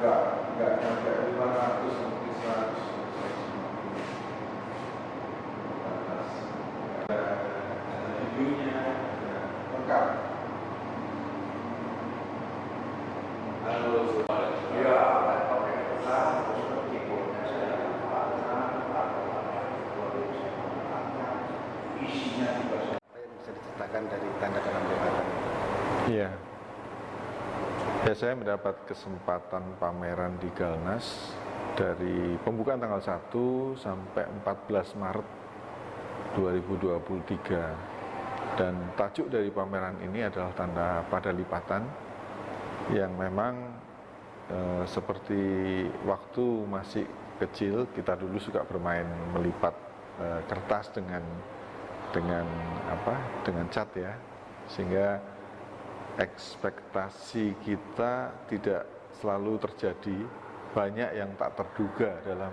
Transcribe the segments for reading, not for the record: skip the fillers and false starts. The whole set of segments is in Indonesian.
Enggak sampai 500 mungkin 100 atas videonya lengkap. Lalu ya pakai besar terus keyboardnya saya isinya juga. Apa yang bisa diceritakan dari tanda dalam lipatan? Iya. Ya, saya mendapat kesempatan pameran di Galnas dari pembukaan tanggal 1 sampai 14 Maret 2023. Dan tajuk dari pameran ini adalah tanda pada lipatan yang memang seperti waktu masih kecil kita dulu suka bermain melipat kertas dengan cat ya, sehingga ekspektasi kita tidak selalu terjadi, banyak yang tak terduga dalam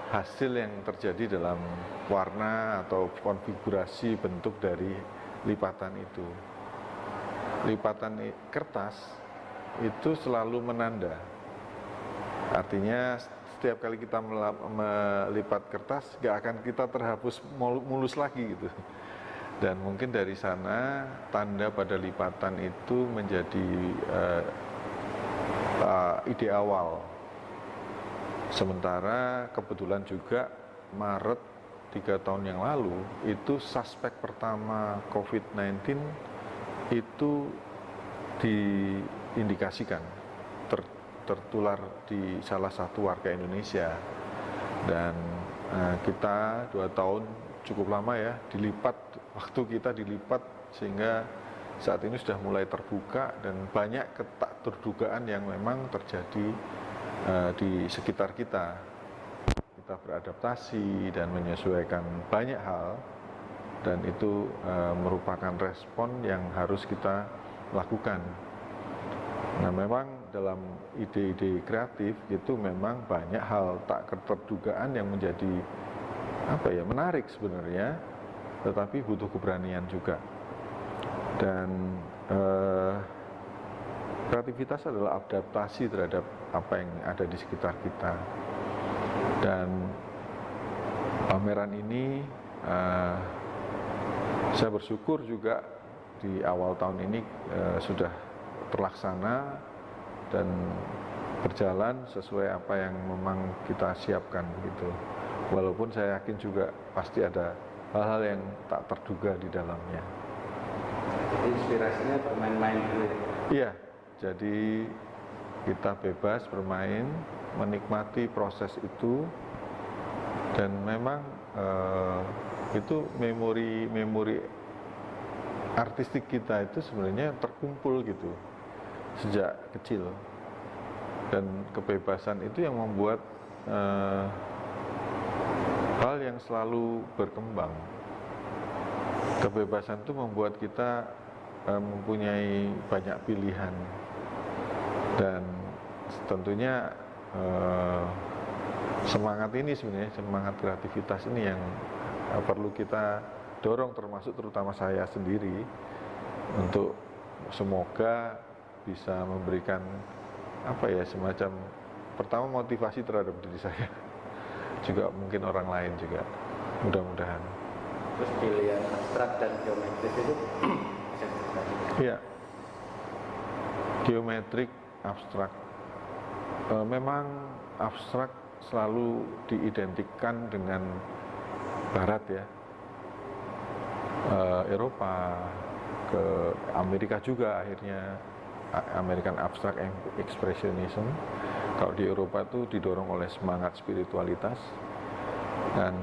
hasil yang terjadi dalam warna atau konfigurasi bentuk dari lipatan itu. Lipatan kertas itu selalu menanda, artinya setiap kali kita melipat kertas gak akan kita terhapus mulus lagi gitu. Dan mungkin dari sana tanda pada lipatan itu menjadi ide awal. Sementara kebetulan juga Maret 3 tahun yang lalu itu suspek pertama COVID-19 itu diindikasikan tertular di salah satu warga Indonesia. Dan kita 2 tahun cukup lama ya, waktu kita dilipat sehingga saat ini sudah mulai terbuka dan banyak tak terdugaan yang memang terjadi di sekitar kita. Kita beradaptasi dan menyesuaikan banyak hal, dan itu merupakan respon yang harus kita lakukan. Nah, memang dalam ide-ide kreatif itu memang banyak hal tak terdugaan yang menjadi menarik sebenarnya, tetapi butuh keberanian juga. Dan kreativitas adalah adaptasi terhadap apa yang ada di sekitar kita. Dan pameran ini saya bersyukur juga di awal tahun ini sudah terlaksana dan berjalan sesuai apa yang memang kita siapkan gitu. Walaupun saya yakin juga pasti ada hal-hal yang tak terduga di dalamnya. Jadi inspirasinya bermain-main dulu ya? Iya, jadi kita bebas bermain, menikmati proses itu, dan memang itu memori artistik kita itu sebenarnya terkumpul gitu sejak kecil, dan kebebasan itu yang membuat hal yang selalu berkembang. Kebebasan itu membuat kita mempunyai banyak pilihan, dan tentunya semangat ini sebenarnya, semangat kreativitas ini yang perlu kita dorong, terutama saya sendiri, untuk semoga bisa memberikan semacam pertama motivasi terhadap diri saya, juga mungkin orang lain juga, mudah-mudahan. Terus pilihan abstrak dan geometris itu bisa diceritakan? Iya, geometrik, abstrak. Memang abstrak selalu diidentikan dengan Barat ya, Eropa, ke Amerika juga akhirnya, American Abstract Expressionism. Kalau di Eropa itu didorong oleh semangat spiritualitas, dan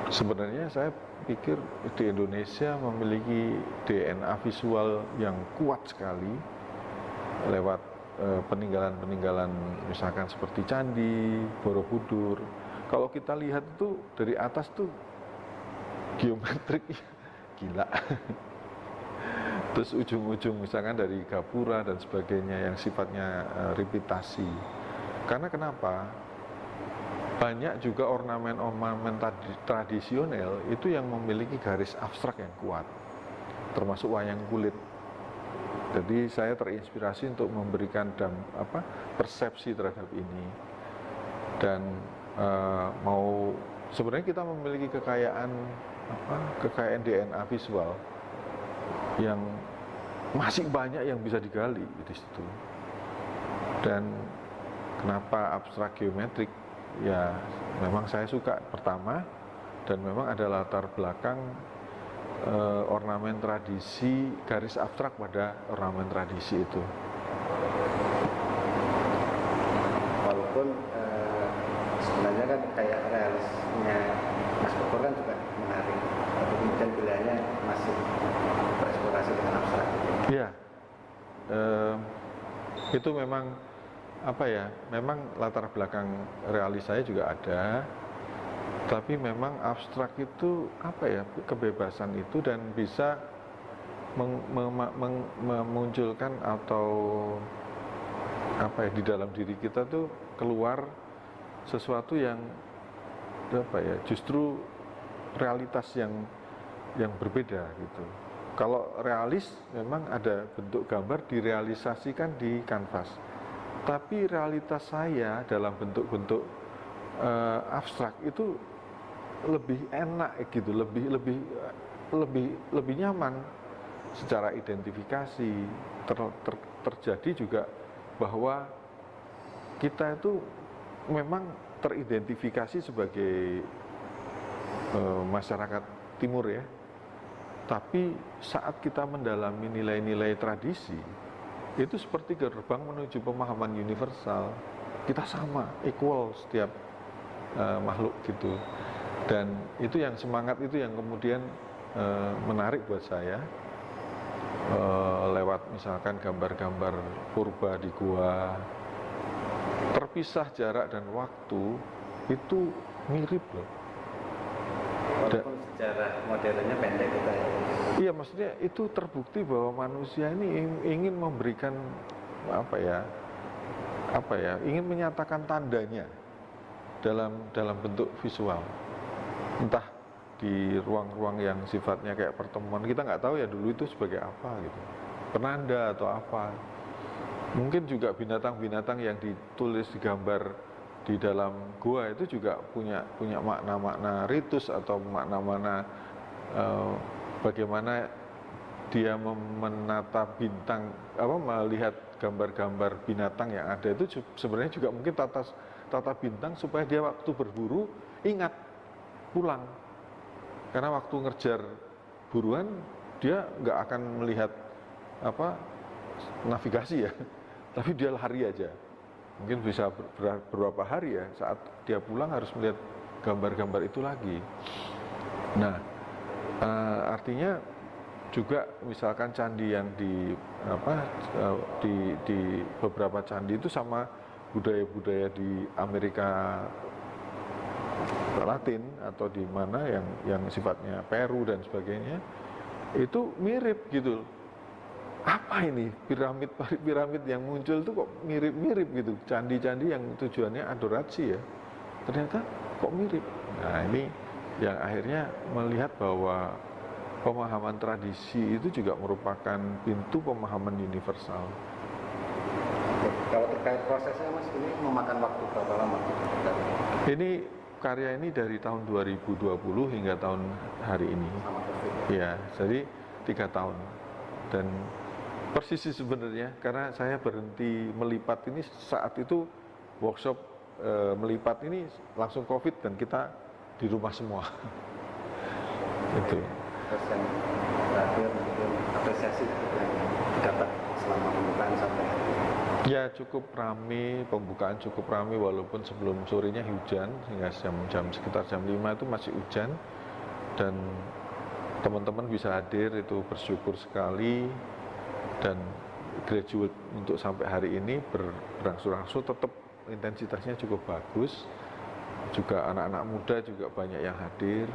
sebenarnya saya pikir di Indonesia memiliki DNA visual yang kuat sekali lewat peninggalan-peninggalan misalkan seperti candi, Borobudur. Kalau kita lihat itu dari atas tuh geometrik gila. Terus ujung-ujung misalkan dari gapura dan sebagainya yang sifatnya repitasi. Karena kenapa? Banyak juga ornamen-ornamen tradisional itu yang memiliki garis abstrak yang kuat, termasuk wayang kulit. Jadi saya terinspirasi untuk memberikan persepsi terhadap ini. Dan sebenarnya kita memiliki kekayaan DNA visual yang masih banyak yang bisa digali di situ. Dan kenapa abstrak geometrik? Ya memang saya suka pertama, dan memang ada latar belakang ornamen tradisi, garis abstrak pada ornamen tradisi itu. Walaupun sebenarnya kan kayak realisnya Mas Bogor kan juga menarik, tapi kemudian pilihannya masih bereksplorasi dengan abstrak. Iya, itu memang memang latar belakang realis saya juga ada, tapi memang abstrak itu kebebasan itu dan bisa memunculkan atau di dalam diri kita tuh keluar sesuatu yang justru realitas yang berbeda gitu. Kalau realis memang ada bentuk gambar direalisasikan di kanvas. Tapi realitas saya dalam bentuk-bentuk abstrak itu lebih enak gitu, lebih nyaman secara identifikasi. Terjadi juga bahwa kita itu memang teridentifikasi sebagai masyarakat timur ya. Tapi saat kita mendalami nilai-nilai tradisi, itu seperti gerbang menuju pemahaman universal. Kita sama, equal setiap makhluk gitu. Dan itu yang semangat itu yang kemudian menarik buat saya. Lewat misalkan gambar-gambar purba di gua, terpisah jarak dan waktu, itu mirip loh. Walaupun sejarah modernnya pendek kita ya. Iya, maksudnya itu terbukti bahwa manusia ini ingin memberikan ingin menyatakan tandanya dalam bentuk visual. Entah di ruang-ruang yang sifatnya kayak pertemuan, kita nggak tahu ya dulu itu sebagai apa gitu, penanda atau apa. Mungkin juga binatang-binatang yang ditulis digambar di dalam gua itu juga punya makna-makna ritus atau makna-makna bagaimana dia menata bintang, melihat gambar-gambar binatang yang ada itu sebenarnya juga mungkin tata bintang supaya dia waktu berburu ingat pulang. Karena waktu ngejar buruan dia nggak akan melihat navigasi ya, tapi dia lari aja. Mungkin bisa beberapa hari ya, saat dia pulang harus melihat gambar-gambar itu lagi. Nah, artinya juga misalkan candi yang di beberapa candi itu sama budaya-budaya di Amerika Latin atau di mana yang sifatnya Peru dan sebagainya, itu mirip gitu. Apa ini piramid yang muncul itu kok mirip-mirip gitu, candi-candi yang tujuannya adorasi ya, ternyata kok mirip. Nah ini yang akhirnya melihat bahwa pemahaman tradisi itu juga merupakan pintu pemahaman universal. Kalau terkait prosesnya Mas, ini memakan waktu berapa lama? Ini karya ini dari tahun 2020 hingga tahun hari ini. Sama COVID. Ya, jadi 3 tahun. Dan persisi sebenarnya karena saya berhenti melipat ini saat itu workshop melipat ini langsung COVID dan kita di rumah semua. Itu. Terus yang terakhir mungkin apresiasi yang dapat selama pembukaan sampai hari ini. Ya cukup ramai, pembukaan cukup ramai walaupun sebelum sorenya hujan hingga sekitar jam 5 itu masih hujan, dan teman-teman bisa hadir itu bersyukur sekali. Dan graduate untuk sampai hari ini berangsur-angsur tetap intensitasnya cukup bagus. Juga anak-anak muda juga banyak yang hadir.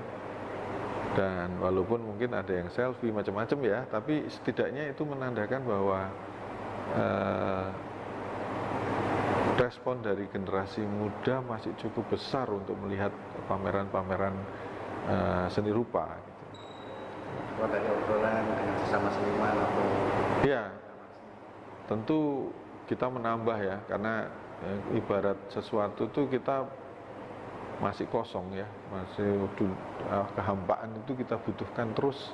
Dan walaupun mungkin ada yang selfie macam-macam ya, tapi setidaknya itu menandakan bahwa respon dari generasi muda masih cukup besar untuk melihat pameran-pameran seni rupa. Kalau dari obrolan dengan sesama seniman atau Ya, tentu kita menambah ya, karena ibarat sesuatu tuh kita masih kosong ya, masih kehampaan itu kita butuhkan terus,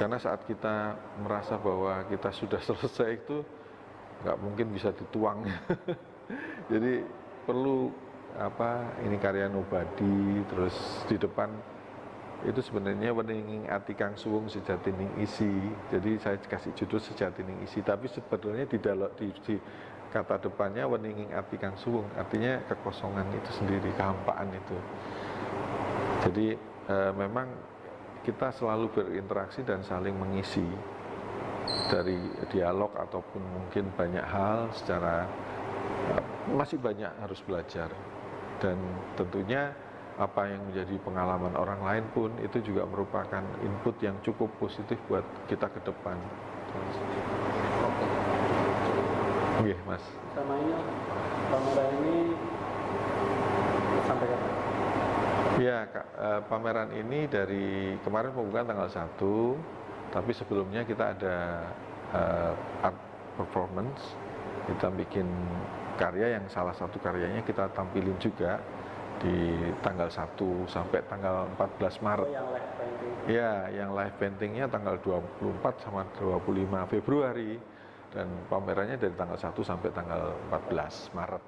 karena saat kita merasa bahwa kita sudah selesai itu nggak mungkin bisa dituang. Jadi perlu ini karya Nobody, terus di depan itu sebenarnya weninging ati kang suwung sejatining isi. Jadi saya kasih judul sejatining isi, tapi sebetulnya di kata depannya weninging ati kang suwung, artinya kekosongan itu sendiri, kehampaan itu. Jadi memang kita selalu berinteraksi dan saling mengisi dari dialog ataupun mungkin banyak hal secara masih banyak harus belajar, dan tentunya apa yang menjadi pengalaman orang lain pun itu juga merupakan input yang cukup positif buat kita ke depan. Oke, Mas. Sama ini pameran ini sampai kapan? Ya, pameran ini dari kemarin pembukaan tanggal 1, tapi sebelumnya kita ada art performance. Kita bikin karya yang salah satu karyanya kita tampilin juga di tanggal 1 sampai tanggal 14 Maret. Oh, yang live painting. Ya, yang live paintingnya tanggal 24 sama 25 Februari, dan pamerannya dari tanggal 1 sampai tanggal 14 Maret.